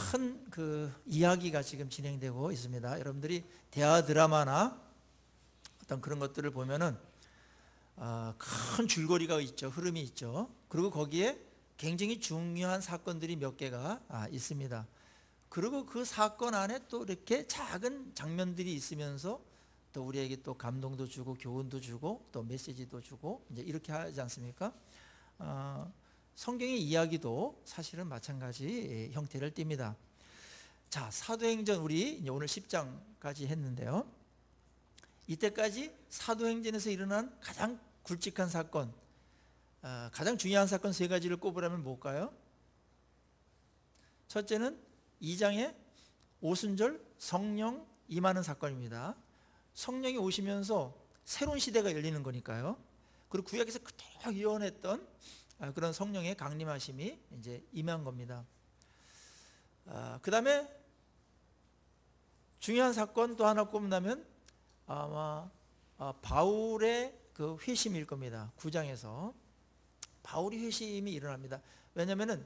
큰 그 이야기가 지금 진행되고 있습니다. 여러분들이 대화 드라마나 어떤 그런 것들을 보면은 큰 줄거리가 있죠. 흐름이 있죠. 그리고 거기에 굉장히 중요한 사건들이 몇 개가 있습니다. 그리고 그 사건 안에 또 이렇게 작은 장면들이 있으면서 또 우리에게 또 감동도 주고 교훈도 주고 또 메시지도 주고 이제 이렇게 하지 않습니까? 성경의 이야기도 사실은 마찬가지 형태를 띱니다. 자, 사도행전 우리 이제 오늘 10장까지 했는데요. 이때까지 사도행전에서 일어난 가장 굵직한 사건, 가장 중요한 사건 세 가지를 꼽으라면 뭘까요? 첫째는 2장의 오순절 성령 임하는 사건입니다. 성령이 오시면서 새로운 시대가 열리는 거니까요. 그리고 구약에서 그토록 예언했던 그런 성령의 강림하심이 이제 임한 겁니다. 그 다음에 중요한 사건 또 하나 꼽는다면 아마 바울의 그 회심일 겁니다. 9장에서 바울이 회심이 일어납니다. 왜냐면은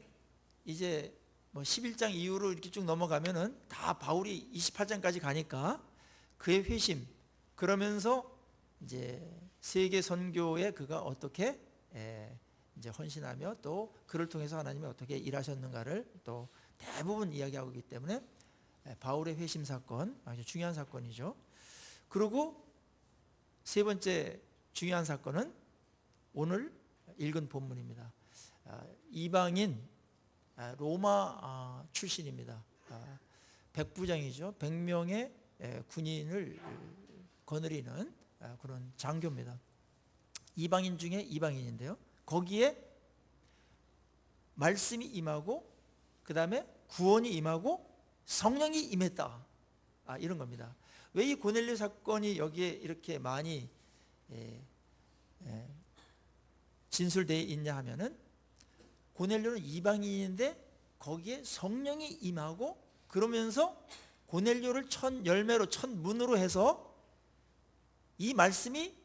이제 뭐 11장 이후로 이렇게 쭉 넘어가면은 다 바울이 28장까지 가니까 그의 회심, 그러면서 이제 세계 선교에 그가 어떻게 이제 헌신하며 또 그를 통해서 하나님이 어떻게 일하셨는가를 또 대부분 이야기하고 있기 때문에 바울의 회심 사건 아주 중요한 사건이죠. 그리고 세 번째 중요한 사건은 오늘 읽은 본문입니다. 이방인 로마 출신입니다. 백부장이죠. 100명의 군인을 거느리는 그런 장교입니다. 이방인 중에 이방인인데요. 거기에 말씀이 임하고 그 다음에 구원이 임하고 성령이 임했다. 이런 겁니다. 왜 이 고넬료 사건이 여기에 이렇게 많이 진술되어 있냐 하면은 고넬료는 이방인인데 거기에 성령이 임하고 그러면서 고넬료를 첫 열매로 첫 문으로 해서 이 말씀이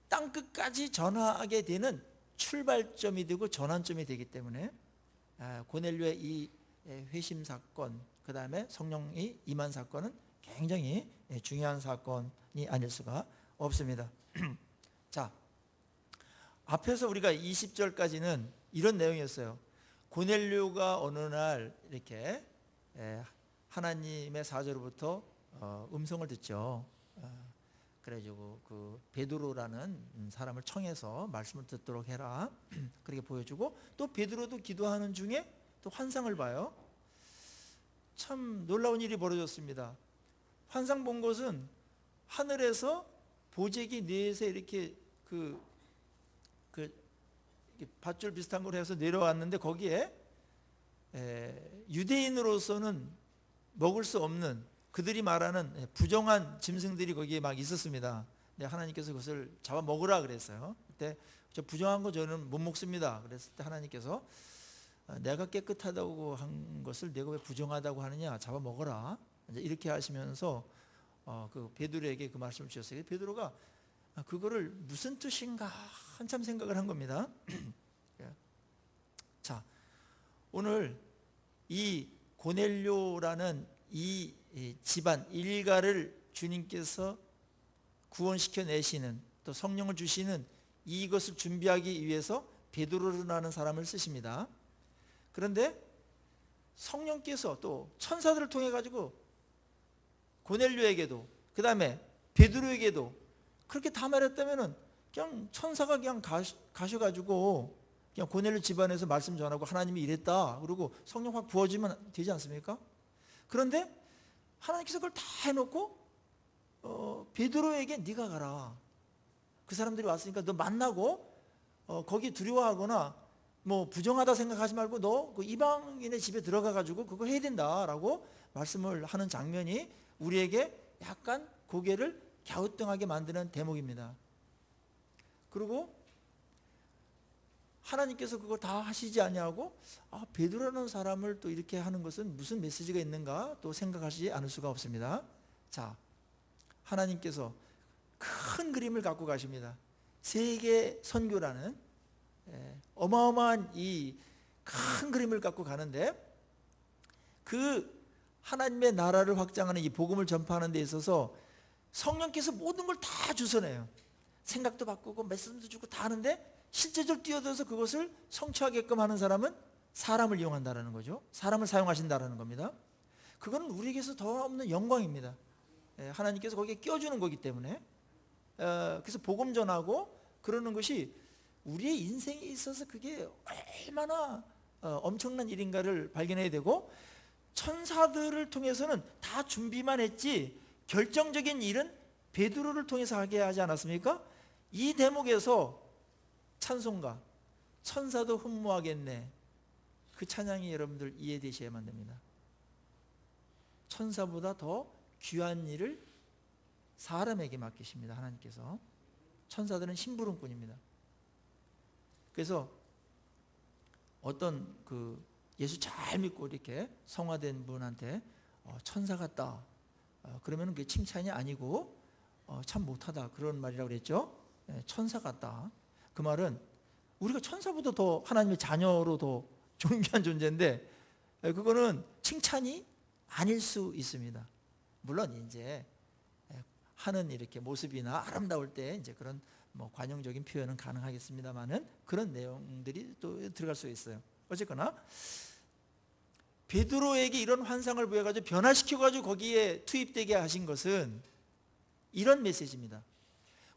땅끝까지 전하게 되는 출발점이 되고 전환점이 되기 때문에 고넬료의 이 회심 사건 그 다음에 성령이 임한 사건은 굉장히 중요한 사건이 아닐 수가 없습니다. 자, 앞에서 우리가 20절까지는 이런 내용이었어요. 고넬료가 어느 날 이렇게 하나님의 사자로부터 음성을 듣죠. 그래가지고 그 베드로라는 사람을 청해서 말씀을 듣도록 해라. 그렇게 보여주고 또 베드로도 기도하는 중에 또 환상을 봐요. 참 놀라운 일이 벌어졌습니다. 환상 본 것은 하늘에서 보재기 넷에 이렇게 그 밧줄 비슷한 걸 해서 내려왔는데 거기에 유대인으로서는 먹을 수 없는 그들이 말하는 부정한 짐승들이 거기에 막 있었습니다. 근데 하나님께서 그것을 잡아 먹으라 그랬어요. 그때 저 부정한 거 저는 못 먹습니다. 그랬을 때 하나님께서 내가 깨끗하다고 한 것을 내가 왜 부정하다고 하느냐, 잡아 먹어라. 이렇게 하시면서 그 베드로에게 그 말씀을 주셨어요. 베드로가 그거를 무슨 뜻인가 한참 생각을 한 겁니다. 자, 오늘 이 고넬료라는 이 집안 일가를 주님께서 구원시켜 내시는 또 성령을 주시는 이것을 준비하기 위해서 베드로라는 사람을 쓰십니다. 그런데 성령께서 또 천사들을 통해 가지고 고넬료에게도 그 다음에 베드로에게도 그렇게 다 말했다면은 그냥 천사가 그냥 가셔가지고 그냥 고넬료 집안에서 말씀 전하고 하나님이 이랬다 그리고 성령 확 부어주면 되지 않습니까? 그런데 하나님께서 그걸 다 해놓고 베드로에게 네가 가라. 그 사람들이 왔으니까 너 만나고 거기 두려워하거나 뭐 부정하다 생각하지 말고 너 그 이방인의 집에 들어가가지고 그거 해야 된다라고 말씀을 하는 장면이 우리에게 약간 고개를 갸우뚱하게 만드는 대목입니다. 그리고 하나님께서 그거 다 하시지 아니하고 베드로라는 사람을 또 이렇게 하는 것은 무슨 메시지가 있는가 또 생각하시지 않을 수가 없습니다. 자, 하나님께서 큰 그림을 갖고 가십니다. 세계 선교라는 어마어마한 이 큰 그림을 갖고 가는데 그 하나님의 나라를 확장하는 이 복음을 전파하는 데 있어서 성령께서 모든 걸 다 주선해요. 생각도 바꾸고 말씀도 주고 다 하는데 실제적으로 뛰어들어서 그것을 성취하게끔 하는 사람은 사람을 이용한다는 거죠. 사람을 사용하신다는 겁니다. 그거는 우리에게서 더 없는 영광입니다. 하나님께서 거기에 끼워주는 거기 때문에 그래서 복음 전하고 그러는 것이 우리의 인생에 있어서 그게 얼마나 엄청난 일인가를 발견해야 되고, 천사들을 통해서는 다 준비만 했지 결정적인 일은 베드로를 통해서 하게 하지 않았습니까? 이 대목에서 찬송가 천사도 흠모하겠네, 그 찬양이 여러분들 이해되셔야만 됩니다. 천사보다 더 귀한 일을 사람에게 맡기십니다, 하나님께서. 천사들은 심부름꾼입니다. 그래서 어떤 그 예수 잘 믿고 이렇게 성화된 분한테 천사 같다, 그러면 그게 칭찬이 아니고 참 못하다, 그런 말이라고 그랬죠. 천사 같다, 그 말은 우리가 천사보다 더 하나님의 자녀로 더 존귀한 존재인데 그거는 칭찬이 아닐 수 있습니다. 물론 이제 하는 이렇게 모습이나 아름다울 때 이제 그런 뭐 관용적인 표현은 가능하겠습니다만은 그런 내용들이 또 들어갈 수 있어요. 어쨌거나 베드로에게 이런 환상을 보여가지고 변화시켜가지고 거기에 투입되게 하신 것은 이런 메시지입니다.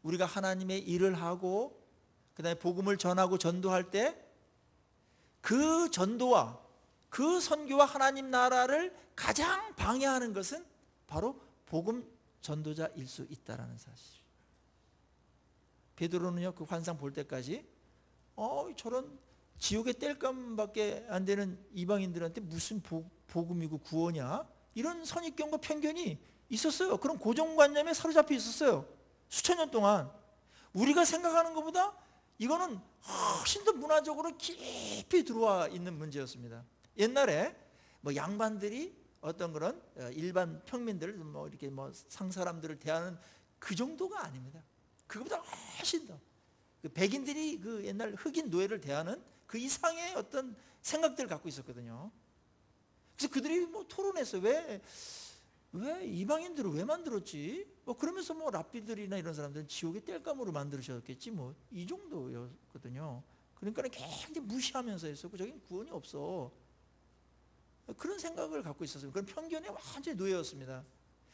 우리가 하나님의 일을 하고 그 다음에 복음을 전하고 전도할 때 그 전도와 그 선교와 하나님 나라를 가장 방해하는 것은 바로 복음 전도자일 수 있다는 사실. 베드로는요, 그 환상 볼 때까지 저런 지옥의 땔감밖에 안 되는 이방인들한테 무슨 복음이고 구원이야, 이런 선입견과 편견이 있었어요. 그런 고정관념에 사로잡혀 있었어요. 수천 년 동안. 우리가 생각하는 것보다 이거는 훨씬 더 문화적으로 깊이 들어와 있는 문제였습니다. 옛날에 뭐 양반들이 어떤 그런 일반 평민들, 뭐 이렇게 뭐 상사람들을 대하는 그 정도가 아닙니다. 그거보다 훨씬 더 그 백인들이 그 옛날 흑인 노예를 대하는 그 이상의 어떤 생각들을 갖고 있었거든요. 그래서 그들이 뭐 토론했어요. 왜 이방인들을 왜 만들었지? 뭐 그러면서 뭐 랍비들이나 이런 사람들은 지옥의 땔감으로 만들으셨겠지, 뭐 이 정도였거든요. 그러니까 굉장히 무시하면서 했었고, 저긴 구원이 없어, 그런 생각을 갖고 있었어요. 그런 편견에 완전히 노예였습니다.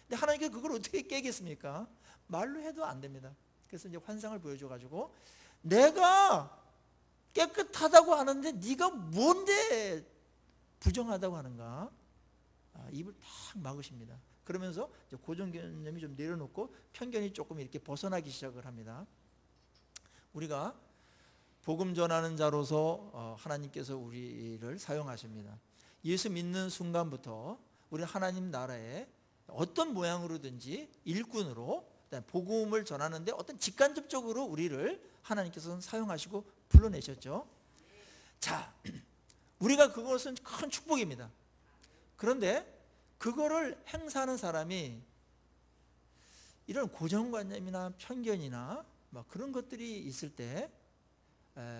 근데 하나님께서 그걸 어떻게 깨겠습니까? 말로 해도 안 됩니다. 그래서 이제 환상을 보여줘가지고, 내가 깨끗하다고 하는데 네가 뭔데 부정하다고 하는가? 입을 탁 막으십니다. 그러면서 이제 고정관념이 좀 내려놓고 편견이 조금 이렇게 벗어나기 시작을 합니다. 우리가 복음 전하는 자로서 하나님께서 우리를 사용하십니다. 예수 믿는 순간부터 우리는 하나님 나라에 어떤 모양으로든지 일꾼으로 복음을 전하는데 어떤 직간접적으로 우리를 하나님께서는 사용하시고 불러내셨죠. 자, 우리가 그것은 큰 축복입니다. 그런데 그거를 행사하는 사람이 이런 고정관념이나 편견이나 뭐 그런 것들이 있을 때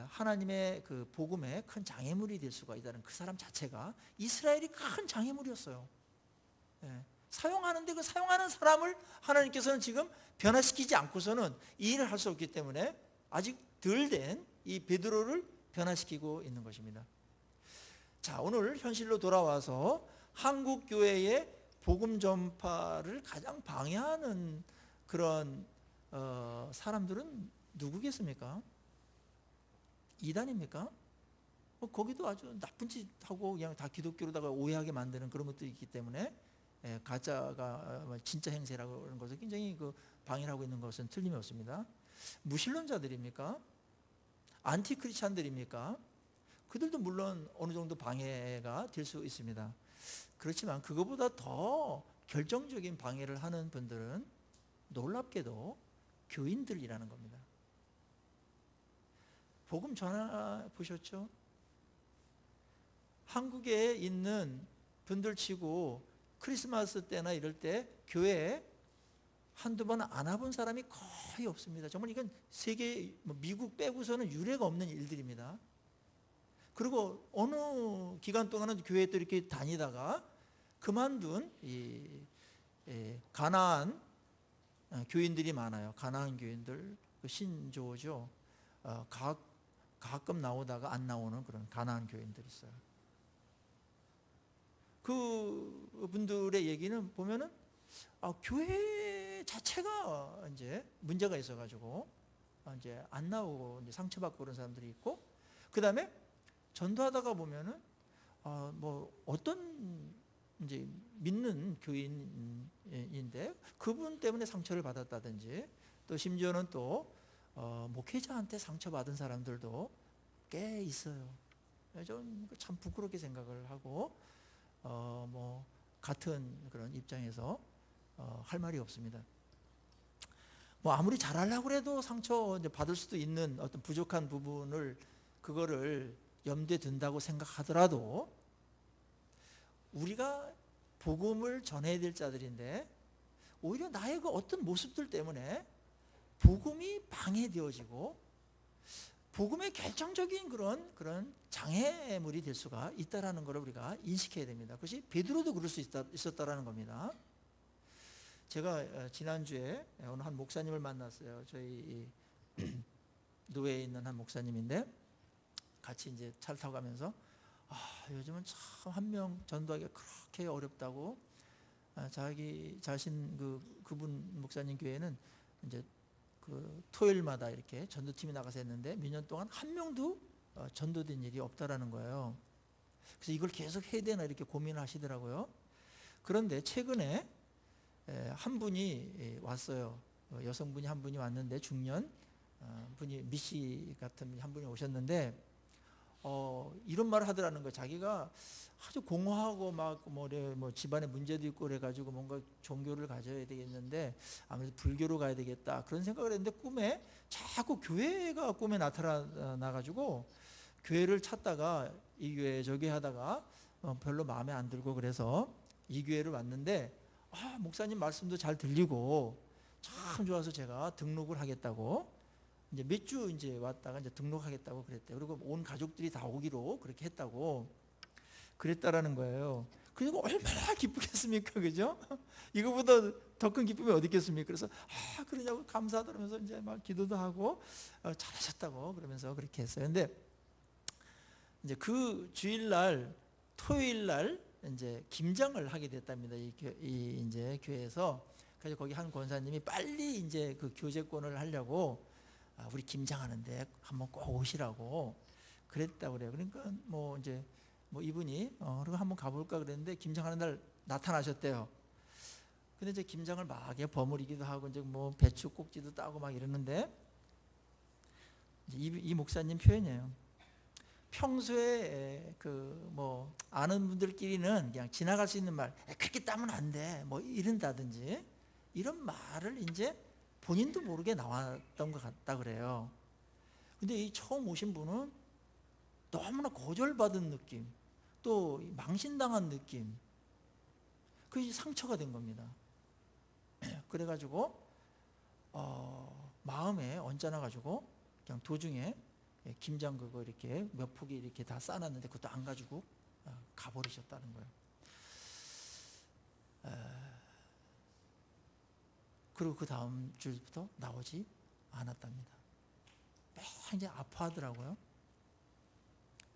하나님의 그 복음에 큰 장애물이 될 수가 있다는, 그 사람 자체가 이스라엘이 큰 장애물이었어요. 사용하는데 그 사용하는 사람을 하나님께서는 지금 변화시키지 않고서는 이 일을 할 수 없기 때문에 아직 덜 된 이 베드로를 변화시키고 있는 것입니다. 자, 오늘 현실로 돌아와서 한국 교회의 복음 전파를 가장 방해하는 그런 사람들은 누구겠습니까? 이단입니까? 거기도 아주 나쁜 짓 하고 그냥 다 기독교로다가 오해하게 만드는 그런 것도 있기 때문에 가짜가 진짜 행세라고 하는 것을 굉장히 그 방해를 하고 있는 것은 틀림이 없습니다. 무신론자들입니까? 안티크리스찬들입니까? 그들도 물론 어느 정도 방해가 될 수 있습니다. 그렇지만 그거보다 더 결정적인 방해를 하는 분들은 놀랍게도 교인들이라는 겁니다. 복음 전화 보셨죠? 한국에 있는 분들 치고 크리스마스 때나 이럴 때 교회에 한두 번 안 와본 사람이 거의 없습니다. 정말 이건 세계, 미국 빼고서는 유례가 없는 일들입니다. 그리고 어느 기간 동안은 교회에 또 이렇게 다니다가 그만둔 이 가나안 교인들이 많아요. 가나안 교인들, 그 신조죠. 가끔 나오다가 안 나오는 그런 가나안 교인들이 있어요. 그 분들의 얘기는 보면은 교회 자체가 이제 문제가 있어가지고 이제 안 나오고 이제 상처받고 그런 사람들이 있고, 그 다음에 전도하다가 보면은 뭐 어떤 이제 믿는 교인인데 그분 때문에 상처를 받았다든지, 또 심지어는 또 목회자한테 상처받은 사람들도 꽤 있어요. 좀 참 부끄럽게 생각을 하고 뭐 같은 그런 입장에서 할 말이 없습니다. 뭐 아무리 잘하려고 해도 상처 이제 받을 수도 있는 어떤 부족한 부분을, 그거를 염두에 둔다고 생각하더라도 우리가 복음을 전해야 될 자들인데 오히려 나의 그 어떤 모습들 때문에 복음이 방해되어지고 복음의 결정적인 그런 장애물이 될 수가 있다라는 것을 우리가 인식해야 됩니다. 그것이 베드로도 그럴 수 있었다라는 겁니다. 제가 지난주에 어느 한 목사님을 만났어요. 저희 노회에 있는 한 목사님인데 같이 이제 차를 타고 가면서 요즘은 참 한 명 전도하기가 그렇게 어렵다고, 자기 자신 그분 목사님 교회는 이제 그 토요일마다 이렇게 전도팀이 나가서 했는데 몇 년 동안 한 명도 전도된 일이 없다라는 거예요. 그래서 이걸 계속 해야 되나 이렇게 고민을 하시더라고요. 그런데 최근에 한 분이 왔어요. 여성분이 한 분이 왔는데, 중년 분이, 미씨 같은 분이 한 분이 오셨는데 이런 말을 하더라는 거예요. 자기가 아주 공허하고 막 뭐 집안에 문제도 있고 그래가지고 뭔가 종교를 가져야 되겠는데 아무래도 불교로 가야 되겠다 그런 생각을 했는데, 꿈에 자꾸 교회가 꿈에 나타나가지고 교회를 찾다가 이 교회 저 교회 하다가 별로 마음에 안 들고, 그래서 이 교회를 왔는데 목사님 말씀도 잘 들리고 참 좋아서 제가 등록을 하겠다고, 이제 몇 주 이제 왔다가 이제 등록하겠다고 그랬대요. 그리고 온 가족들이 다 오기로 그렇게 했다고 그랬다라는 거예요. 그리고 얼마나 기쁘겠습니까, 그죠? 이거보다 더 큰 기쁨이 어디 있겠습니까? 그래서 그러냐고 감사하다면서 이제 막 기도도 하고 잘하셨다고 그러면서 그렇게 했어요. 근데 이제 그 주일날 토요일날 이제 김장을 하게 됐답니다. 이 이제 교회에서. 그래서 거기 한 권사님이 빨리 이제 그 교제권을 하려고 우리 김장하는데 한번 꼭 오시라고 그랬다고 그래요. 그러니까 뭐 이제 뭐 이분이 그리고 한번 가볼까 그랬는데 김장하는 날 나타나셨대요. 근데 이제 김장을 막 버무리기도 하고 이제 뭐 배추 꼭지도 따고 막 이러는데, 이제 이 목사님 표현이에요. 평소에 그 뭐 아는 분들끼리는 그냥 지나갈 수 있는 말, 그렇게 따면 안 돼, 뭐 이런다든지 이런 말을 이제 본인도 모르게 나왔던 것 같다 그래요. 근데 이 처음 오신 분은 너무나 거절받은 느낌, 또 망신당한 느낌, 그게 상처가 된 겁니다. 그래가지고 마음에 언짢아가지고 그냥 도중에 김장 그거 이렇게 몇 포기 이렇게 다 싸놨는데 그것도 안 가지고 가버리셨다는 거예요. 그리고 그 다음 주부터 나오지 않았답니다. 굉장히 아파하더라고요.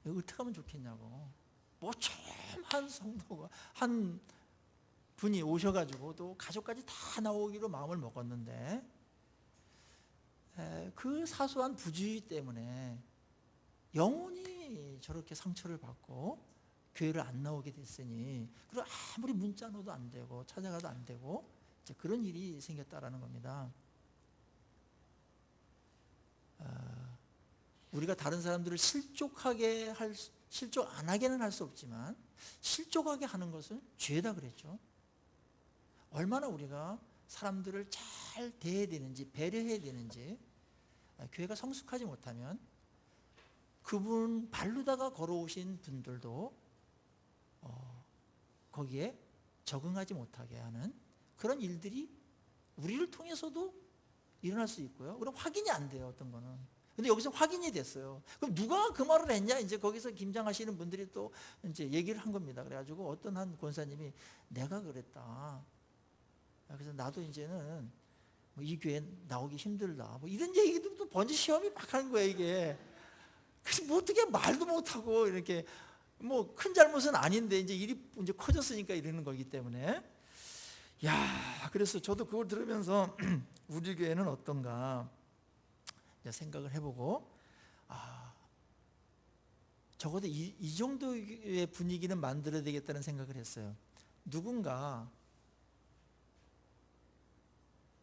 어떻게 하면 좋겠냐고. 모참한 성도가 한 분이 오셔가지고 또 가족까지 다 나오기로 마음을 먹었는데 그 사소한 부주의 때문에 영원히 저렇게 상처를 받고 교회를 안 나오게 됐으니, 그리고 아무리 문자 넣어도 안 되고 찾아가도 안 되고 이제 그런 일이 생겼다라는 겁니다. 우리가 다른 사람들을 실족 안 하게는 할 수 없지만 실족하게 하는 것은 죄다 그랬죠. 얼마나 우리가 사람들을 잘 대해야 되는지, 배려해야 되는지 교회가 성숙하지 못하면 그분 발로다가 걸어오신 분들도 거기에 적응하지 못하게 하는 그런 일들이 우리를 통해서도 일어날 수 있고요. 그럼 확인이 안 돼요, 어떤 거는. 근데 여기서 확인이 됐어요. 그럼 누가 그 말을 했냐? 이제 거기서 김장하시는 분들이 또 이제 얘기를 한 겁니다. 그래가지고 어떤 한 권사님이 내가 그랬다. 그래서 나도 이제는 뭐이 교회 나오기 힘들다. 뭐 이런 얘기도 또 번지 시험이 막 하는 거예요, 이게. 그래서 뭐 어떻게 말도 못하고 이렇게 뭐 큰 잘못은 아닌데 이제 일이 이제 커졌으니까 이러는 거기 때문에. 야, 그래서 저도 그걸 들으면서 우리 교회는 어떤가 생각을 해보고, 적어도 이 정도의 분위기는 만들어야 되겠다는 생각을 했어요. 누군가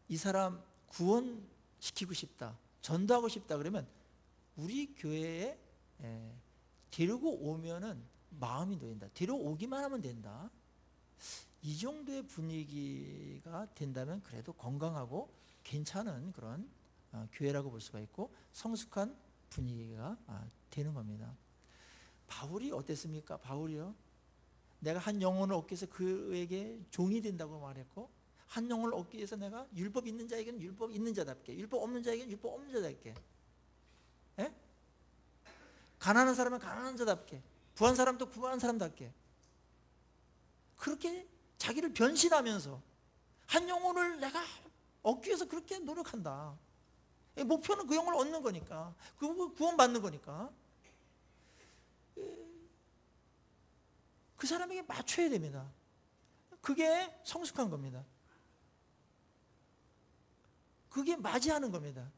이 사람 구원시키고 싶다, 전도하고 싶다 그러면 우리 교회에 데리고 오면은 마음이 놓인다. 데려오기만 하면 된다. 이 정도의 분위기가 된다면 그래도 건강하고 괜찮은 그런 교회라고 볼 수가 있고 성숙한 분위기가 되는 겁니다. 바울이 어땠습니까? 바울이요, 내가 한 영혼을 얻기 위해서 그에게 종이 된다고 말했고, 한 영혼을 얻기 위해서 내가 율법 있는 자에게는 율법 있는 자답게, 율법 없는 자에게는 율법 없는 자답게, 예? 가난한 사람은 가난한 자답게, 부한 사람도 부한 사람답게, 그렇게 자기를 변신하면서 한 영혼을 내가 얻기 위해서 그렇게 노력한다. 목표는 그 영혼을 얻는 거니까, 그 구원받는 거니까 그 사람에게 맞춰야 됩니다. 그게 성숙한 겁니다. 그게 맞이하는 겁니다.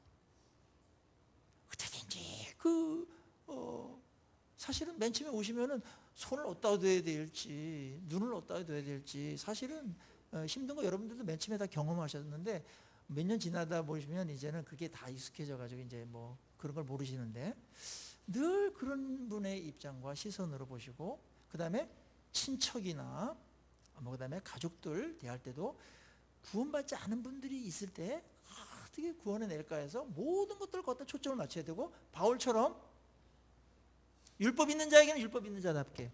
어떻게든지 사실은 맨 처음에 오시면은 손을 어디다 둬야 될지, 눈을 어디다 둬야 될지 사실은 힘든 거 여러분들도 맨 처음에 다 경험하셨는데 몇 년 지나다 보시면 이제는 그게 다 익숙해져 가지고 이제 뭐 그런 걸 모르시는데, 늘 그런 분의 입장과 시선으로 보시고, 그 다음에 친척이나 뭐 그다음에 가족들 대할 때도 구원받지 않은 분들이 있을 때 어떻게 구원해 낼까 해서 모든 것들을 갖다 초점을 맞춰야 되고, 바울처럼 율법 있는 자에게는 율법 있는 자답게,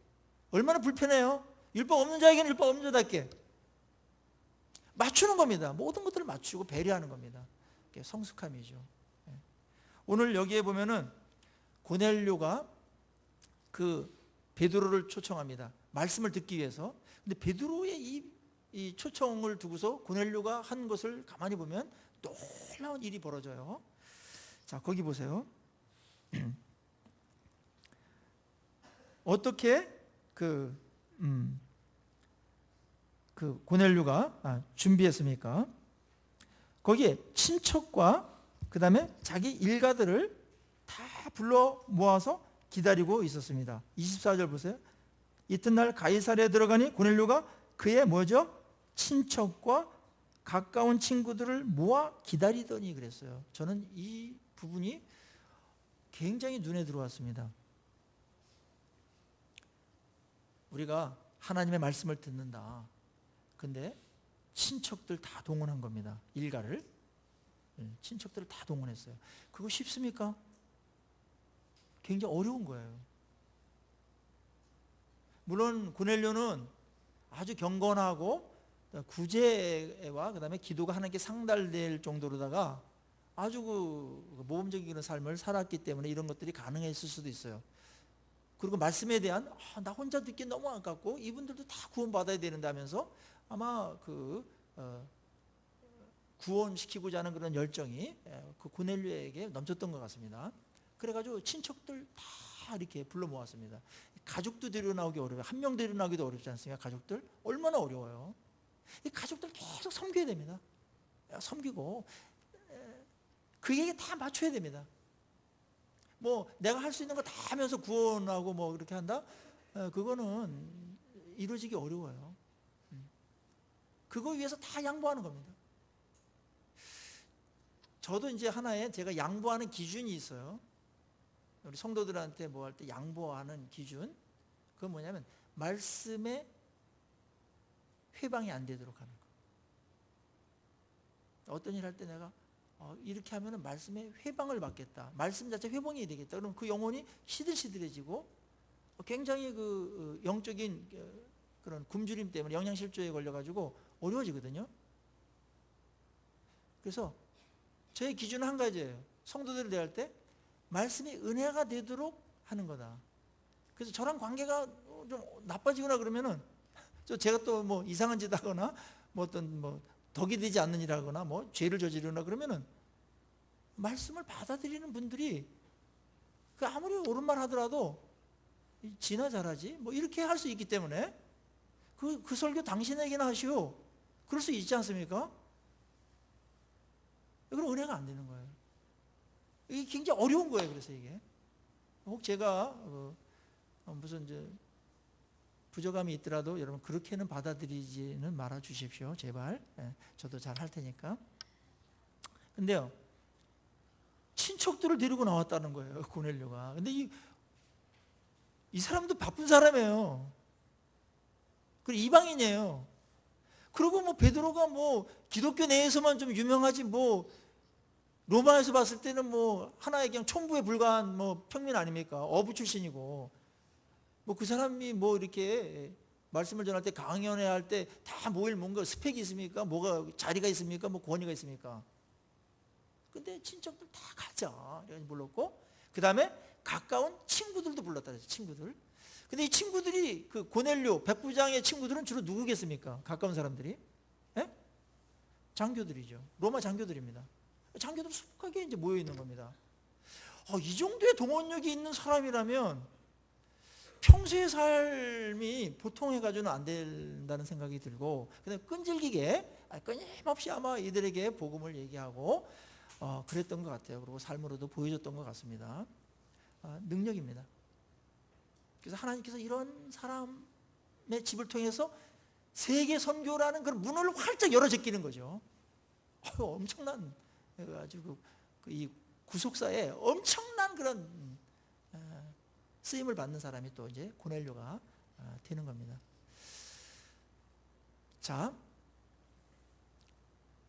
얼마나 불편해요. 율법 없는 자에게는 율법 없는 자답게 맞추는 겁니다. 모든 것들을 맞추고 배려하는 겁니다. 그게 성숙함이죠. 오늘 여기에 보면은 고넬료가 그 베드로를 초청합니다. 말씀을 듣기 위해서. 근데 베드로의 이 초청을 두고서 고넬료가 한 것을 가만히 보면 놀라운 일이 벌어져요. 자, 거기 보세요. 어떻게 그 고넬료가 준비했습니까? 거기에 친척과 그 다음에 자기 일가들을 다 불러 모아서 기다리고 있었습니다. 24절 보세요. 이튿날 가이사랴에 들어가니 고넬료가 그의 뭐죠? 친척과 가까운 친구들을 모아 기다리더니 그랬어요. 저는 이 부분이 굉장히 눈에 들어왔습니다. 우리가 하나님의 말씀을 듣는다. 근데 친척들 다 동원한 겁니다. 일가를. 친척들을 다 동원했어요. 그거 쉽습니까? 굉장히 어려운 거예요. 물론 고넬료는 아주 경건하고 구제와 그다음에 기도가 하나님께 상달될 정도로다가 아주 모범적인 그런 삶을 살았기 때문에 이런 것들이 가능했을 수도 있어요. 그리고 말씀에 대한 나 혼자 듣기 너무 아깝고 이분들도 다 구원받아야 된다면서 아마 구원시키고자 하는 그런 열정이 그 고넬료에게 넘쳤던 것 같습니다. 그래가지고 친척들 다 이렇게 불러 모았습니다. 가족도 데려나오기 어려워요. 한 명 데려나오기도 어렵지 않습니까? 가족들 얼마나 어려워요. 이 가족들 계속 섬겨야 됩니다. 섬기고 그에게 다 맞춰야 됩니다. 뭐 내가 할 수 있는 거 다 하면서 구원하고 뭐 그렇게 한다? 그거는 이루어지기 어려워요. 그거 위해서 다 양보하는 겁니다. 저도 이제 하나의 제가 양보하는 기준이 있어요. 우리 성도들한테 뭐 할 때 양보하는 기준, 그건 뭐냐면 말씀에 회방이 안 되도록 하는 거. 어떤 일 할 때 내가 이렇게 하면은 말씀에 회방을 받겠다. 말씀 자체 회방이 되겠다. 그럼 그 영혼이 시들시들해지고 굉장히 그 영적인 그런 굶주림 때문에 영양실조에 걸려가지고 어려워지거든요. 그래서 저의 기준은 한 가지예요. 성도들을 대할 때 말씀이 은혜가 되도록 하는 거다. 그래서 저랑 관계가 좀 나빠지거나 그러면은 제가 또 뭐 이상한 짓 하거나 뭐 어떤 뭐 덕이 되지 않는 일 하거나 뭐 죄를 저지르거나 그러면은 말씀을 받아들이는 분들이 그 아무리 옳은 말 하더라도 지나 잘하지 뭐 이렇게 할 수 있기 때문에 그 설교 당신에게나 하시오. 그럴 수 있지 않습니까? 그럼 은혜가 안 되는 거예요. 이게 굉장히 어려운 거예요. 그래서 이게 혹 제가 무슨 이제 부족함이 있더라도 여러분 그렇게는 받아들이지는 말아 주십시오. 제발. 저도 잘 할 테니까. 근데요, 친척들을 데리고 나왔다는 거예요. 고넬료가. 근데 이 사람도 바쁜 사람이에요. 그리고 이방인이에요. 그리고 뭐 베드로가 뭐 기독교 내에서만 좀 유명하지 뭐 로마에서 봤을 때는 뭐 하나의 그냥 촌부에 불과한 뭐 평민 아닙니까? 어부 출신이고 뭐 그 사람이 뭐 이렇게 말씀을 전할 때 강연회 할 때 다 모일 뭔가 스펙이 있습니까? 뭐가 자리가 있습니까? 뭐 권위가 있습니까? 근데 친척들 다 가자 이렇게 불렀고 그 다음에 가까운 친구들도 불렀다 그랬죠. 친구들. 근데 이 친구들이 그 고넬료 백부장의 친구들은 주로 누구겠습니까? 가까운 사람들이? 예? 장교들이죠. 로마 장교들입니다. 장교들 수북하게 이제 모여 있는 겁니다. 이 정도의 동원력이 있는 사람이라면 평소의 삶이 보통 해가지고는 안 된다는 생각이 들고 그냥 끈질기게 끊임없이 아마 이들에게 복음을 얘기하고 그랬던 것 같아요. 그리고 삶으로도 보여줬던 것 같습니다. 능력입니다. 그래서 하나님께서 이런 사람의 집을 통해서 세계 선교라는 그런 문을 활짝 열어 제끼는 거죠. 엄청난 아주 이 구속사에 엄청난 그런 쓰임을 받는 사람이 또 이제 고넬료가 되는 겁니다. 자,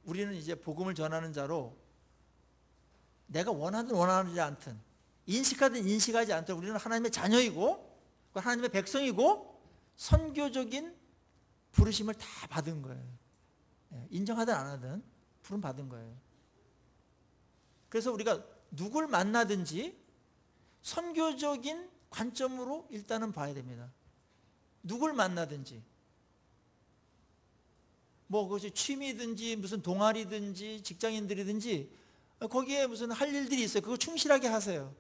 우리는 이제 복음을 전하는 자로 내가 원하든 원하지 않든 인식하든 인식하지 않든 우리는 하나님의 자녀이고 하나님의 백성이고 선교적인 부르심을 다 받은 거예요. 인정하든 안 하든 부름 받은 거예요. 그래서 우리가 누굴 만나든지 선교적인 관점으로 일단은 봐야 됩니다. 누굴 만나든지 뭐 그것이 취미든지 무슨 동아리든지 직장인들이든지 거기에 무슨 할 일들이 있어요. 그거 충실하게 하세요.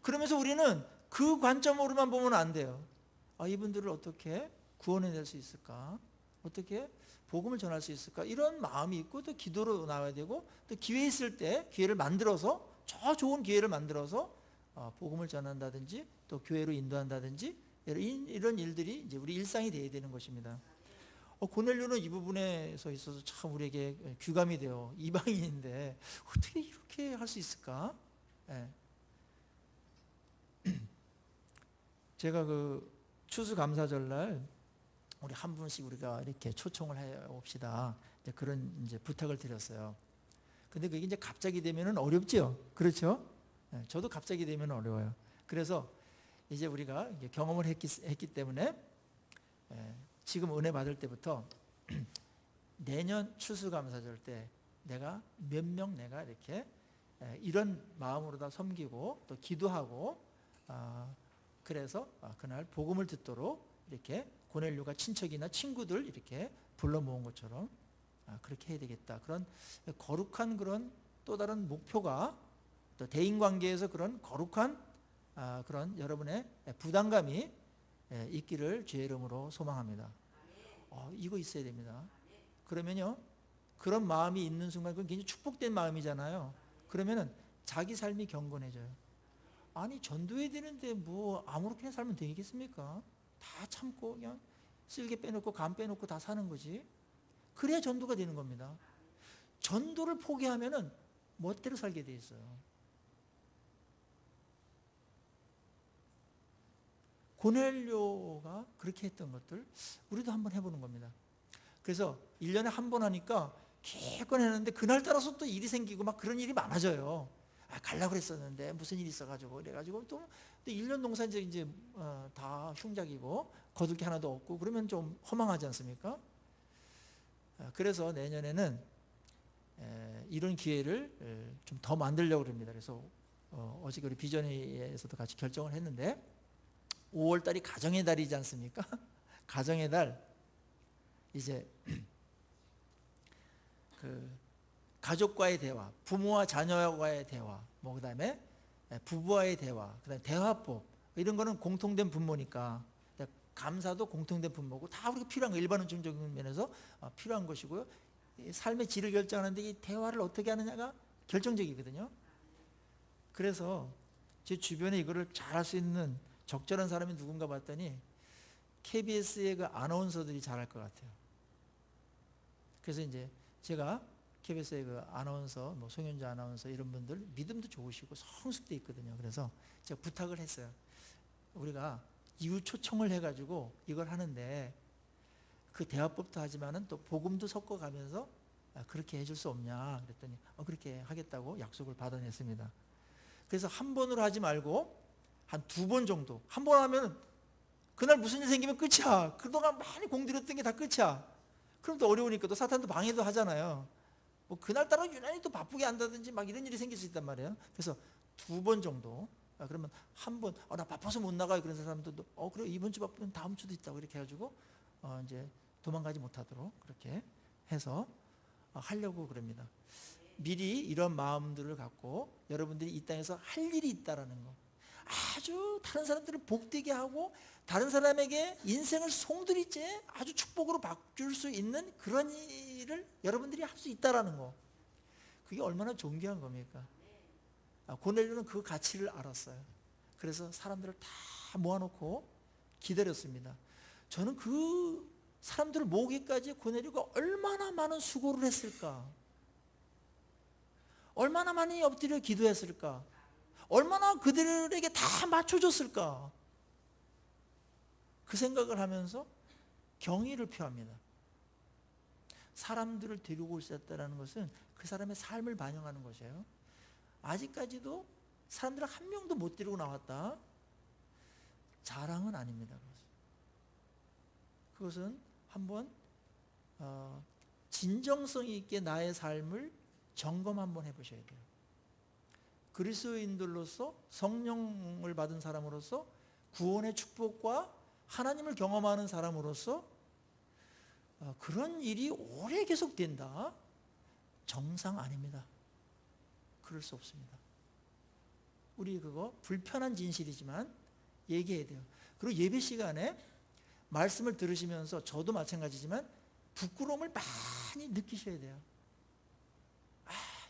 그러면서 우리는 그 관점으로만 보면 안 돼요. 이분들을 어떻게 구원해낼 수 있을까? 어떻게 복음을 전할 수 있을까? 이런 마음이 있고 또 기도로 나와야 되고 또 기회 있을 때 기회를 만들어서 저 좋은 기회를 만들어서 복음을 전한다든지 또 교회로 인도한다든지 이런 일들이 이제 우리 일상이 되어야 되는 것입니다. 고넬료는 이 부분에서 있어서 참 우리에게 귀감이 돼요. 이방인인데 어떻게 이렇게 할 수 있을까? 네. 제가 그 추수감사절날 우리 한 분씩 우리가 이렇게 초청을 해 봅시다. 이제 그런 이제 부탁을 드렸어요. 근데 그게 이제 갑자기 되면은 어렵죠. 그렇죠? 네, 저도 갑자기 되면 어려워요. 그래서 이제 우리가 이제 경험을 했기 때문에 지금 은혜 받을 때부터 내년 추수감사절 때 내가 몇 명 내가 이렇게 이런 마음으로 다 섬기고 또 기도하고 그래서 그날 복음을 듣도록 이렇게 고넬료가 친척이나 친구들 이렇게 불러 모은 것처럼 그렇게 해야 되겠다. 그런 거룩한 그런 또 다른 목표가 또 대인관계에서 그런 거룩한 그런 여러분의 부담감이 있기를 주의 이름으로 소망합니다. 이거 있어야 됩니다. 그러면요 그런 마음이 있는 순간 그건 굉장히 축복된 마음이잖아요. 그러면은 자기 삶이 경건해져요. 아니 전도해야 되는데 뭐 아무렇게나 살면 되겠습니까? 다 참고 그냥 쓸개 빼놓고 간 빼놓고 다 사는 거지. 그래야 전도가 되는 겁니다. 전도를 포기하면은 멋대로 살게 돼 있어요. 고넬료가 그렇게 했던 것들 우리도 한번 해보는 겁니다. 그래서 1년에 한 번 하니까 기껏 했는데 그날따라서 또 일이 생기고 막 그런 일이 많아져요. 가려고 그랬었는데 무슨 일이 있어가지고 그래가지고 또 1년 농사 이제 다 흉작이고 거둘 게 하나도 없고 그러면 좀 허망하지 않습니까? 그래서 내년에는 이런 기회를 좀 더 만들려고 합니다. 그래서 어저께 우리 비전회의에서도 같이 결정을 했는데 5월 달이 가정의 달이지 않습니까? 가정의 달 이제 그 가족과의 대화, 부모와 자녀와의 대화, 뭐 그다음에 부부와의 대화, 그다음에 대화법 이런 거는 공통된 분모니까 감사도 공통된 분모고 다 우리가 필요한 거 일반적인 면에서 필요한 것이고요. 삶의 질을 결정하는데 이 대화를 어떻게 하느냐가 결정적이거든요. 그래서 제 주변에 이거를 잘할 수 있는 적절한 사람이 누군가 봤더니 KBS의 그 아나운서들이 잘할 것 같아요. 그래서 이제 제가 KBS의 그 아나운서, 뭐 송현주 아나운서 이런 분들 믿음도 좋으시고 성숙돼 있거든요. 그래서 제가 부탁을 했어요. 우리가 이후 초청을 해가지고 이걸 하는데 그 대화법도 하지만은 또 복음도 섞어가면서 그렇게 해줄 수 없냐 그랬더니 그렇게 하겠다고 약속을 받아냈습니다. 그래서 한 번으로 하지 말고 한 2번 정도. 한 번 하면 그날 무슨 일 생기면 끝이야. 그동안 많이 공들였던 게 다 끝이야. 그럼 또 어려우니까 또 사탄도 방해도 하잖아요. 뭐 그날따라 유난히 또 바쁘게 한다든지 막 이런 일이 생길 수 있단 말이에요. 그래서 2번 정도. 그러면 한 번, 나 바빠서 못 나가요. 그런 사람들도, 그래, 이번 주 바쁘면 다음 주도 있다고 이렇게 해가지고, 이제 도망가지 못하도록 그렇게 해서 하려고 그럽니다. 미리 이런 마음들을 갖고 여러분들이 이 땅에서 할 일이 있다라는 거. 아주 다른 사람들을 복되게 하고 다른 사람에게 인생을 송두리째 아주 축복으로 바꿀 수 있는 그런 일을 여러분들이 할 수 있다라는 거. 그게 얼마나 존귀한 겁니까? 고넬료는 그 가치를 알았어요. 그래서 사람들을 다 모아놓고 기다렸습니다. 저는 그 사람들을 모으기까지 고넬료가 얼마나 많은 수고를 했을까? 얼마나 많이 엎드려 기도했을까? 얼마나 그들에게 다 맞춰줬을까? 그 생각을 하면서 경의를 표합니다. 사람들을 데리고 오셨다는 것은 그 사람의 삶을 반영하는 것이에요. 아직까지도 사람들 한 명도 못 데리고 나왔다. 자랑은 아닙니다. 그것은 한번 진정성 있게 나의 삶을 점검 한번 해보셔야 돼요. 그리스도인들로서 성령을 받은 사람으로서 구원의 축복과 하나님을 경험하는 사람으로서 그런 일이 오래 계속된다? 정상 아닙니다. 그럴 수 없습니다. 우리 그거 불편한 진실이지만 얘기해야 돼요. 그리고 예배 시간에 말씀을 들으시면서 저도 마찬가지지만 부끄러움을 많이 느끼셔야 돼요.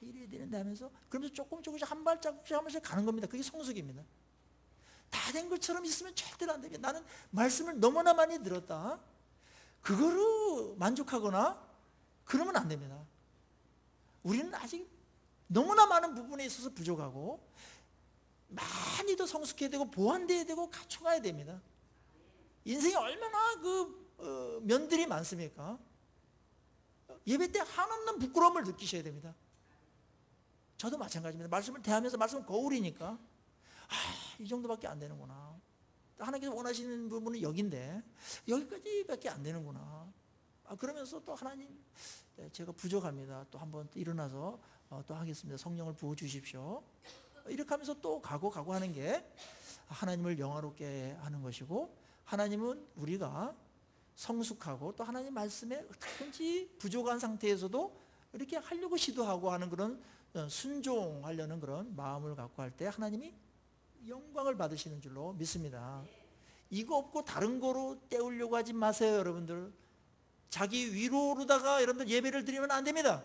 이래야 되는데 하면서 그러면서 조금씩 한 발자국씩 한 번씩 가는 겁니다. 그게 성숙입니다. 다 된 것처럼 있으면 절대로 안 됩니다. 나는 말씀을 너무나 많이 들었다. 그거로 만족하거나 그러면 안 됩니다. 우리는 아직 너무나 많은 부분에 있어서 부족하고 많이 더 성숙해야 되고 보완돼야 되고 갖춰가야 됩니다. 인생이 얼마나 면들이 많습니까? 예배 때 한없는 부끄러움을 느끼셔야 됩니다. 저도 마찬가지입니다. 말씀을 대하면서 말씀은 거울이니까 이 정도밖에 안 되는구나. 하나님께서 원하시는 부분은 여긴데 여기까지밖에 안 되는구나. 그러면서 또 하나님 제가 부족합니다. 또 한번 일어나서 또 하겠습니다. 성령을 부어주십시오. 이렇게 하면서 또 가고 하는 게 하나님을 영화롭게 하는 것이고, 하나님은 우리가 성숙하고 또 하나님 말씀에 어떻게든지 부족한 상태에서도 이렇게 하려고 시도하고 하는 그런 순종하려는 그런 마음을 갖고 할 때 하나님이 영광을 받으시는 줄로 믿습니다. 이거 없고 다른 거로 때우려고 하지 마세요. 여러분들 자기 위로로다가 여러분들 예배를 드리면 안 됩니다.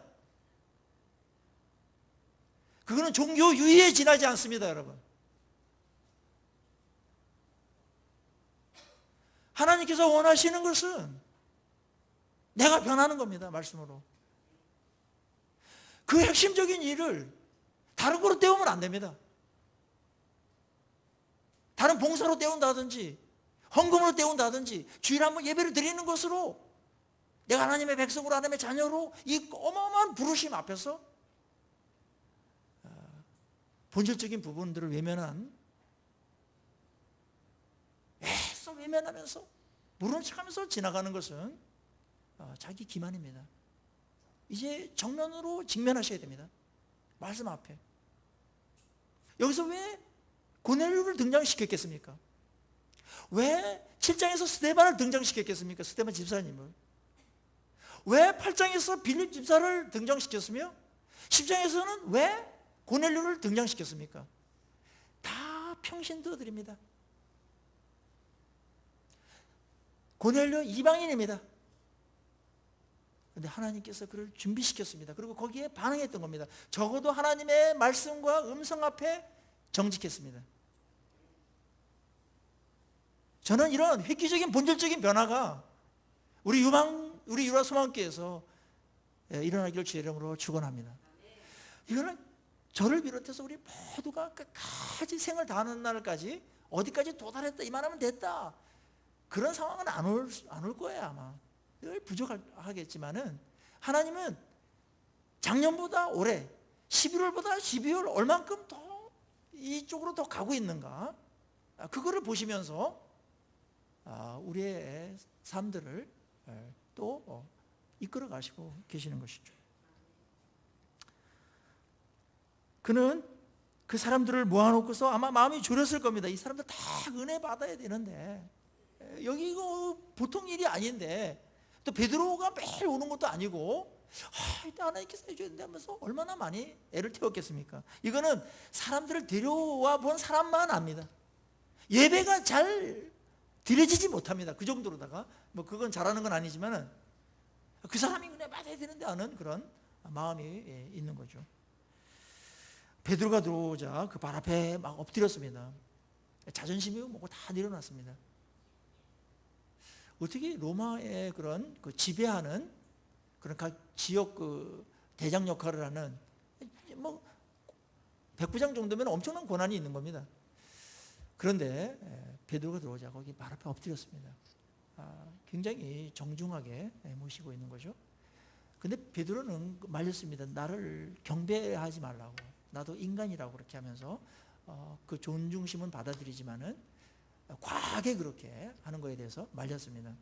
그거는 종교 유의에 지나지 않습니다. 여러분, 하나님께서 원하시는 것은 내가 변하는 겁니다. 말씀으로. 그 핵심적인 일을 다른 거로 때우면 안 됩니다. 다른 봉사로 때운다든지 헌금으로 때운다든지 주일에 한번 예배를 드리는 것으로 내가 하나님의 백성으로 하나님의 자녀로 이 어마어마한 부르심 앞에서 본질적인 부분들을 애써 외면하면서 모른 척하면서 지나가는 것은 자기 기만입니다. 이제 정면으로 직면하셔야 됩니다. 말씀 앞에. 여기서 왜 고넬료를 등장시켰겠습니까? 왜 7장에서 스데반을 등장시켰겠습니까? 스데반 집사님을. 왜 8장에서 빌립 집사를 등장시켰으며 10장에서는 왜 고넬료를 등장시켰습니까? 다 평신도들입니다. 고넬료 이방인입니다. 그런데 하나님께서 그를 준비시켰습니다. 그리고 거기에 반응했던 겁니다. 적어도 하나님의 말씀과 음성 앞에 정직했습니다. 저는 이런 획기적인 본질적인 변화가 우리 유라 소망교회에서 일어나기를 주의 이름으로 축원합니다. 이거는 저를 비롯해서 우리 모두가 끝까지 생을 다하는 날까지 어디까지 도달했다, 이만하면 됐다, 그런 상황은 안 올 거예요. 아마 늘 부족하겠지만은 하나님은 작년보다 올해 11월보다 12월 얼만큼 더 이쪽으로 더 가고 있는가, 그거를 보시면서 우리의 삶들을 또 이끌어 가시고 계시는 것이죠. 그는 그 사람들을 모아놓고서 아마 마음이 졸였을 겁니다. 이 사람들 다 은혜 받아야 되는데, 여기 이거 보통 일이 아닌데, 또 베드로가 매일 오는 것도 아니고, 일단 하나님께서 해줘야 된다 하면서 얼마나 많이 애를 태웠겠습니까? 이거는 사람들을 데려와 본 사람만 압니다. 예배가 잘 드려지지 못합니다. 그 정도로다가 뭐 그건 잘하는 건 아니지만은 그 사람이 은혜 받아야 되는데 하는 그런 마음이 있는 거죠. 베드로가 들어오자 그 발 앞에 막 엎드렸습니다. 자존심이 뭐고 다 내려놨습니다. 어떻게 로마의 그런 그 지배하는 그런 각 지역 그 대장 역할을 하는 뭐 백부장 정도면 엄청난 권한이 있는 겁니다. 그런데 베드로가 들어오자 거기 발 앞에 엎드렸습니다. 굉장히 정중하게 모시고 있는 거죠. 근데 베드로는 말렸습니다. 나를 경배하지 말라고, 나도 인간이라고 그렇게 하면서 그 존중심은 받아들이지만은 과하게 그렇게 하는 거에 대해서 말렸습니다.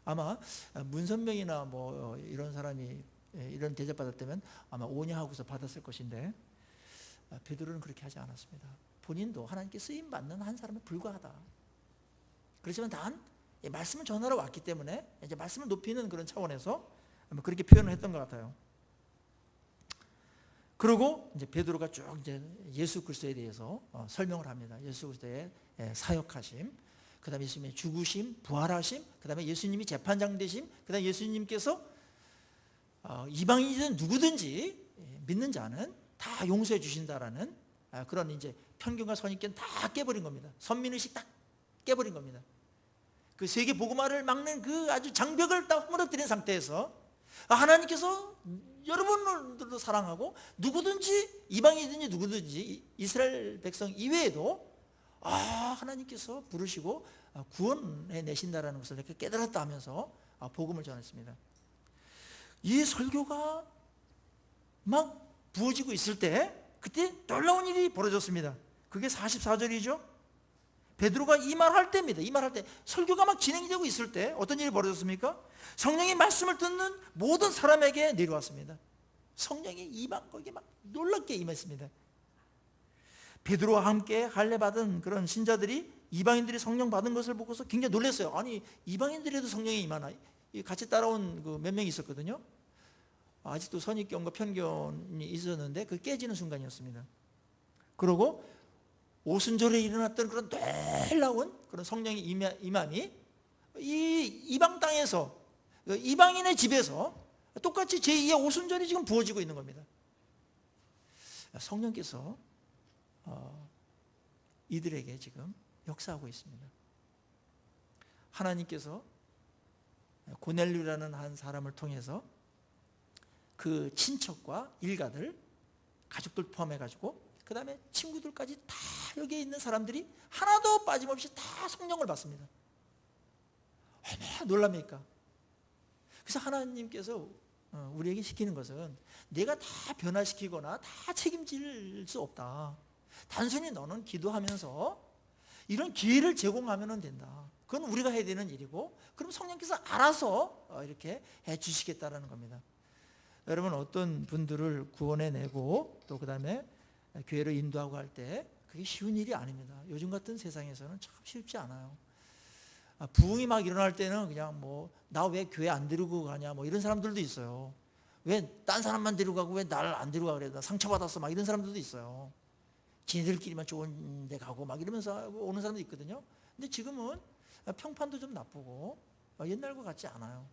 아마 문선명이나 뭐 이런 사람이 이런 대접받았다면 아마 오냐하고서 받았을 것인데, 베드로는 그렇게 하지 않았습니다. 본인도 하나님께 쓰임 받는 한 사람에 불과하다. 그렇지만 단 말씀을 전하러 왔기 때문에 이제 말씀을 높이는 그런 차원에서 그렇게 표현을 했던 것 같아요. 그리고 이제 베드로가 쭉 이제 예수 그리스도에 대해서 설명을 합니다. 예수 그리스도의 사역하심, 그다음에 예수님의 죽으심, 부활하심, 그다음에 예수님이 재판장 되심, 그다음에 예수님께서 이방인이든 누구든지 믿는 자는 다 용서해 주신다라는 그런 이제 편견과 선입견 다 깨버린 겁니다. 선민의식 다 깨버린 겁니다. 그 세계 복음화를 막는 그 아주 장벽을 다 허물어뜨린 상태에서 하나님께서 여러분들도 사랑하고 누구든지 이방인이든지 누구든지 이스라엘 백성 이외에도 하나님께서 부르시고 구원해 내신다라는 것을 이렇게 깨달았다 하면서 복음을 전했습니다. 이 설교가 막 부어지고 있을 때 그때 놀라운 일이 벌어졌습니다. 그게 44절이죠. 베드로가 이 말할 때입니다. 이 말할 때 설교가 막 진행이 되고 있을 때 어떤 일이 벌어졌습니까? 성령이 말씀을 듣는 모든 사람에게 내려왔습니다. 성령이 이방 거기에 막 놀랍게 임했습니다. 베드로와 함께 할례받은 그런 신자들이 이방인들이 성령 받은 것을 보고서 굉장히 놀랐어요. 아니 이방인들에도 성령이 임하나? 같이 따라온 그 몇 명이 있었거든요. 아직도 선입견과 편견이 있었는데 그 깨지는 순간이었습니다. 그리고 오순절에 일어났던 그런 놀라운 그런 성령의 임함이 이 이방 땅에서 이방인의 집에서 똑같이 제2의 오순절이 지금 부어지고 있는 겁니다. 성령께서 이들에게 지금 역사하고 있습니다. 하나님께서 고넬료라는 한 사람을 통해서 그 친척과 일가들, 가족들 포함해가지고 그 다음에 친구들까지 다 여기에 있는 사람들이 하나도 빠짐없이 다 성령을 받습니다. 얼마나 놀랍니까? 그래서 하나님께서 우리에게 시키는 것은 내가 다 변화시키거나 다 책임질 수 없다. 단순히 너는 기도하면서 이런 기회를 제공하면 된다. 그건 우리가 해야 되는 일이고, 그럼 성령께서 알아서 이렇게 해 주시겠다라는 겁니다. 여러분, 어떤 분들을 구원해내고 또 그 다음에 교회로 인도하고 할 때 그게 쉬운 일이 아닙니다. 요즘 같은 세상에서는 참 쉽지 않아요. 부흥이 막 일어날 때는 그냥 뭐 나 왜 교회 안 데리고 가냐 뭐 이런 사람들도 있어요. 왜 딴 사람만 데리고 가고 왜 나를 안 데리고 가 그래? 나 상처받았어 막 이런 사람들도 있어요. 지네들끼리만 좋은 데 가고 막 이러면서 오는 사람도 있거든요. 근데 지금은 평판도 좀 나쁘고 옛날과 같지 않아요.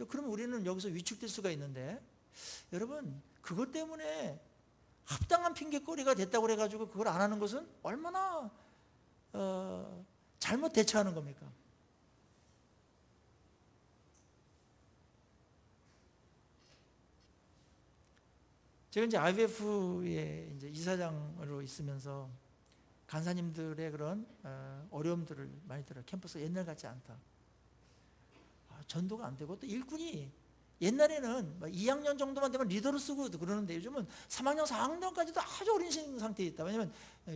그러면 우리는 여기서 위축될 수가 있는데, 여러분 그것 때문에 합당한 핑계거리가 됐다고 그래가지고 그걸 안 하는 것은 얼마나 잘못 대처하는 겁니까? 제가 이제 IVF의 이제 이사장으로 있으면서 간사님들의 그런 어려움들을 많이 들어요. 캠퍼스가 옛날 같지 않다. 전도가 안 되고 또 일꾼이 옛날에는 2학년 정도만 되면 리더로 쓰고 그러는데 요즘은 3학년, 4학년까지도 아주 어린 상태에 있다. 왜냐하면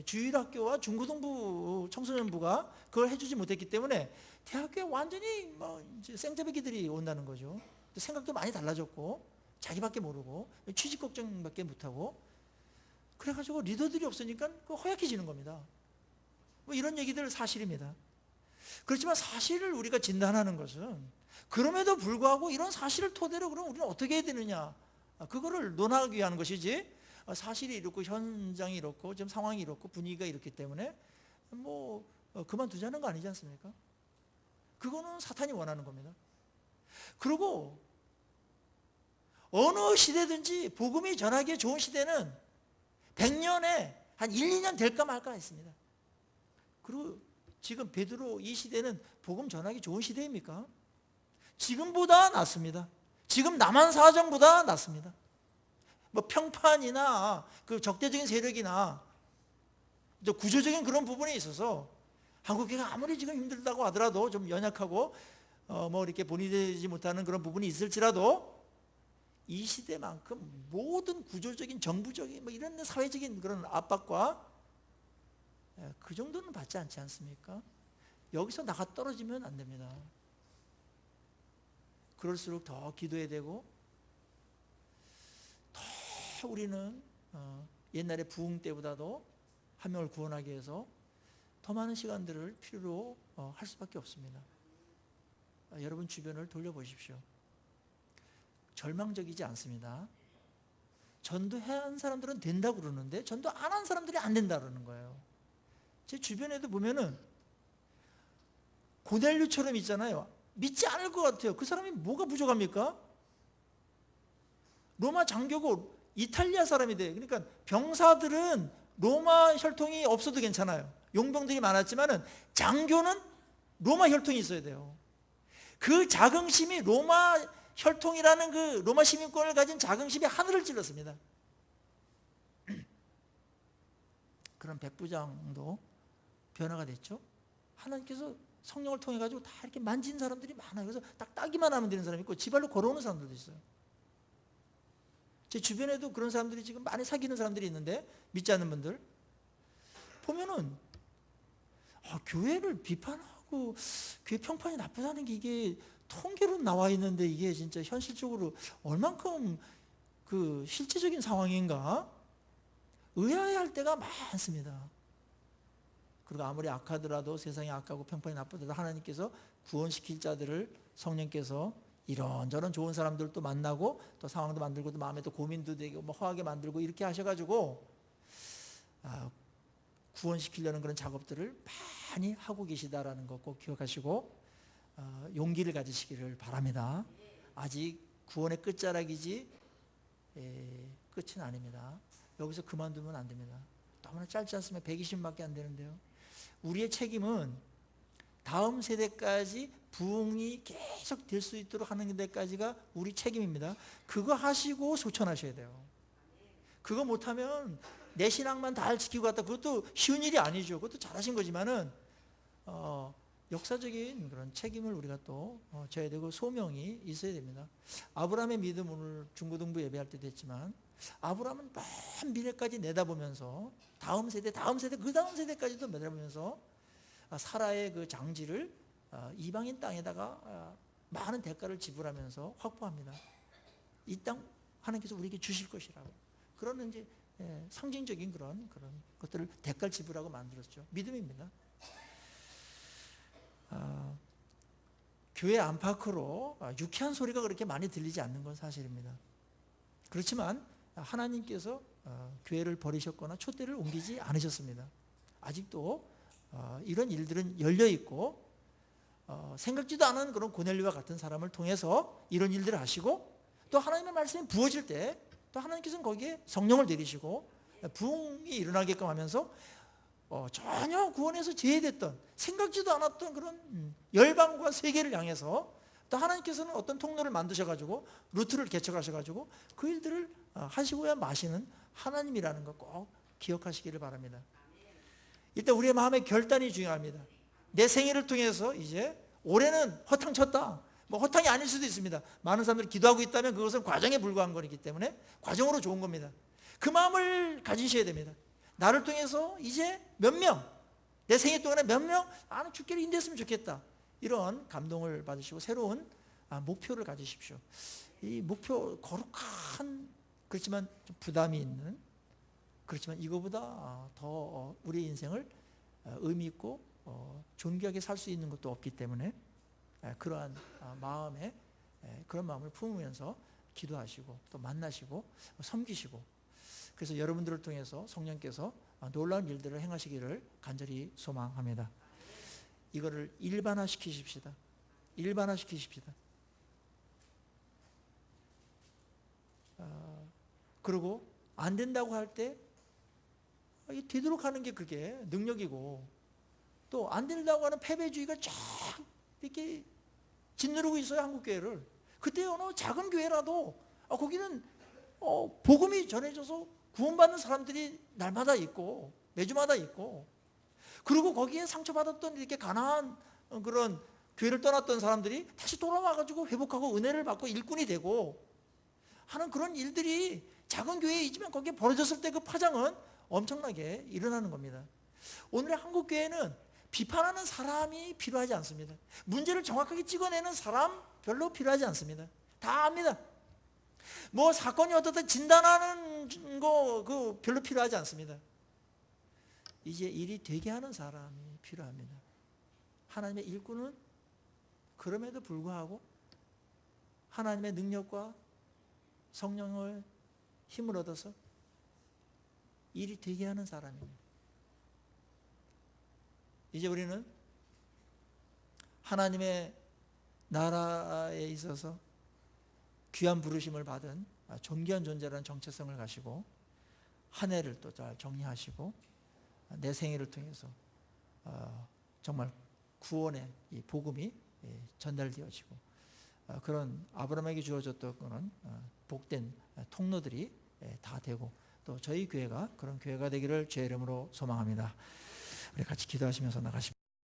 주일학교와 중고등부 청소년부가 그걸 해주지 못했기 때문에 대학교에 완전히 뭐 이제 생태배기들이 온다는 거죠. 생각도 많이 달라졌고 자기밖에 모르고 취직 걱정밖에 못하고 그래가지고 리더들이 없으니까 허약해지는 겁니다. 뭐 이런 얘기들 사실입니다. 그렇지만 사실을 우리가 진단하는 것은 그럼에도 불구하고 이런 사실을 토대로 그럼 우리는 어떻게 해야 되느냐, 그거를 논하기 위한 것이지, 사실이 이렇고 현장이 이렇고 지금 상황이 이렇고 분위기가 이렇기 때문에 뭐 그만두자는 거 아니지 않습니까? 그거는 사탄이 원하는 겁니다. 그리고 어느 시대든지 복음이 전하기에 좋은 시대는 100년에 한 1, 2년 될까 말까 했습니다. 그리고 지금 베드로 이 시대는 복음 전하기 좋은 시대입니까? 지금보다 낫습니다. 지금 남한 사정보다 낫습니다. 뭐 평판이나 그 적대적인 세력이나 구조적인 그런 부분에 있어서 한국교회가 아무리 지금 힘들다고 하더라도 좀 연약하고 뭐 이렇게 본의되지 못하는 그런 부분이 있을지라도 이 시대만큼 모든 구조적인 정부적인 뭐 이런 사회적인 그런 압박과 그 정도는 받지 않지 않습니까? 여기서 나가 떨어지면 안 됩니다. 그럴수록 더 기도해야 되고 더 우리는 옛날에 부흥 때보다도 한 명을 구원하기 위해서 더 많은 시간들을 필요로 할 수밖에 없습니다. 여러분 주변을 돌려보십시오. 절망적이지 않습니다. 전도한 사람들은 된다고 그러는데 전도 안 한 사람들이 안 된다 그러는 거예요. 제 주변에도 보면은 고넬류처럼 있잖아요. 믿지 않을 것 같아요. 그 사람이 뭐가 부족합니까? 로마 장교고 이탈리아 사람이 돼. 그러니까 병사들은 로마 혈통이 없어도 괜찮아요. 용병들이 많았지만은 장교는 로마 혈통이 있어야 돼요. 그 자긍심이 로마 혈통이라는 그 로마 시민권을 가진 자긍심이 하늘을 찔렀습니다. 그런 백부장도 변화가 됐죠. 하나님께서 성령을 통해 가지고 다 이렇게 만진 사람들이 많아요. 그래서 딱 따기만 하면 되는 사람이 있고 지발로 걸어오는 사람들도 있어요. 제 주변에도 그런 사람들이 지금 많이 사귀는 사람들이 있는데 믿지 않는 분들 보면은 교회를 비판하고 교회 평판이 나쁘다는 게 이게 통계로 나와 있는데 이게 진짜 현실적으로 얼만큼 그 실제적인 상황인가 의아해할 때가 많습니다. 그리고 아무리 악하더라도 세상이 악하고 평판이 나쁘더라도 하나님께서 구원시킬 자들을 성령께서 이런저런 좋은 사람들도 만나고 또 상황도 만들고 또 마음에 또 고민도 되고 뭐 허하게 만들고 이렇게 하셔가지고 구원시키려는 그런 작업들을 많이 하고 계시다라는 거 꼭 기억하시고 용기를 가지시기를 바랍니다. 아직 구원의 끝자락이지 끝은 아닙니다. 여기서 그만두면 안 됩니다. 너무나 짧지 않으면 120밖에 안 되는데요. 우리의 책임은 다음 세대까지 부흥이 계속 될 수 있도록 하는 데까지가 우리 책임입니다. 그거 하시고 소천하셔야 돼요. 그거 못하면 내 신앙만 잘 지키고 갔다 그것도 쉬운 일이 아니죠. 그것도 잘하신 거지만은 역사적인 그런 책임을 우리가 또 져야 되고 소명이 있어야 됩니다. 아브라함의 믿음 오늘 중고등부 예배할 때도 했지만 아브라함은 먼 미래까지 내다보면서 다음 세대 그 다음 세대까지도 내다보면서 사라의 그 장지를 이방인 땅에다가 많은 대가를 지불하면서 확보합니다. 이 땅 하나님께서 우리에게 주실 것이라고. 그러는 이제 상징적인 그런 것들을 대가를 지불하고 만들었죠. 믿음입니다. 교회 안팎으로 유쾌한 소리가 그렇게 많이 들리지 않는 건 사실입니다. 그렇지만 하나님께서 교회를 버리셨거나 촛대를 옮기지 않으셨습니다. 아직도 이런 일들은 열려 있고 생각지도 않은 그런 고넬료와 같은 사람을 통해서 이런 일들을 하시고 또 하나님의 말씀이 부어질 때 또 하나님께서는 거기에 성령을 내리시고 부흥이 일어나게끔 하면서 전혀 구원에서 제외됐던 생각지도 않았던 그런 열방과 세계를 향해서 또 하나님께서는 어떤 통로를 만드셔가지고 루트를 개척하셔가지고 그 일들을 하시고야 마시는 하나님이라는 거 꼭 기억하시기를 바랍니다. 일단 우리의 마음의 결단이 중요합니다. 내 생애를 통해서 이제 올해는 허탕 쳤다. 뭐 허탕이 아닐 수도 있습니다. 많은 사람들이 기도하고 있다면 그것은 과정에 불과한 거기 때문에 과정으로 좋은 겁니다. 그 마음을 가지셔야 됩니다. 나를 통해서 이제 몇 명, 내 생애 동안에 몇 명, 나는 주께를 인도했으면 좋겠다. 이런 감동을 받으시고 새로운 목표를 가지십시오. 이 목표 거룩한, 그렇지만 좀 부담이 있는, 그렇지만 이거보다 더 우리 인생을 의미 있고 존귀하게 살 수 있는 것도 없기 때문에 그러한 마음에 그런 마음을 품으면서 기도하시고 또 만나시고 섬기시고, 그래서 여러분들을 통해서 성령께서 놀라운 일들을 행하시기를 간절히 소망합니다. 이거를 일반화시키십시다. 일반화시키십시다. 그리고 안 된다고 할 때 되도록 하는 게 그게 능력이고, 또 안 된다고 하는 패배주의가 쫙 이렇게 짓누르고 있어요, 한국교회를. 그때 어느 작은 교회라도 거기는 복음이 전해져서 구원받는 사람들이 날마다 있고 매주마다 있고, 그리고 거기에 상처받았던 이렇게 가난한 그런 교회를 떠났던 사람들이 다시 돌아와가지고 회복하고 은혜를 받고 일꾼이 되고 하는 그런 일들이 작은 교회에 있지만 거기에 벌어졌을 때 그 파장은 엄청나게 일어나는 겁니다. 오늘의 한국교회는 비판하는 사람이 필요하지 않습니다. 문제를 정확하게 찍어내는 사람 별로 필요하지 않습니다. 다 압니다. 뭐 사건이 어떻다 진단하는 거 그 별로 필요하지 않습니다. 이제 일이 되게 하는 사람이 필요합니다. 하나님의 일꾼은 그럼에도 불구하고 하나님의 능력과 성령을 힘을 얻어서 일이 되게 하는 사람입니다. 이제 우리는 하나님의 나라에 있어서 귀한 부르심을 받은 존귀한 존재라는 정체성을 가지고 한 해를 또 잘 정리하시고 내 생애를 통해서 정말 구원의 이 복음이 전달되어지고 그런 아브라함에게 주어졌던 그런 복된 통로들이 다 되고, 또 저희 교회가 그런 교회가 되기를 주의 이름으로 소망합니다. 우리 같이 기도하시면서 나가십시오.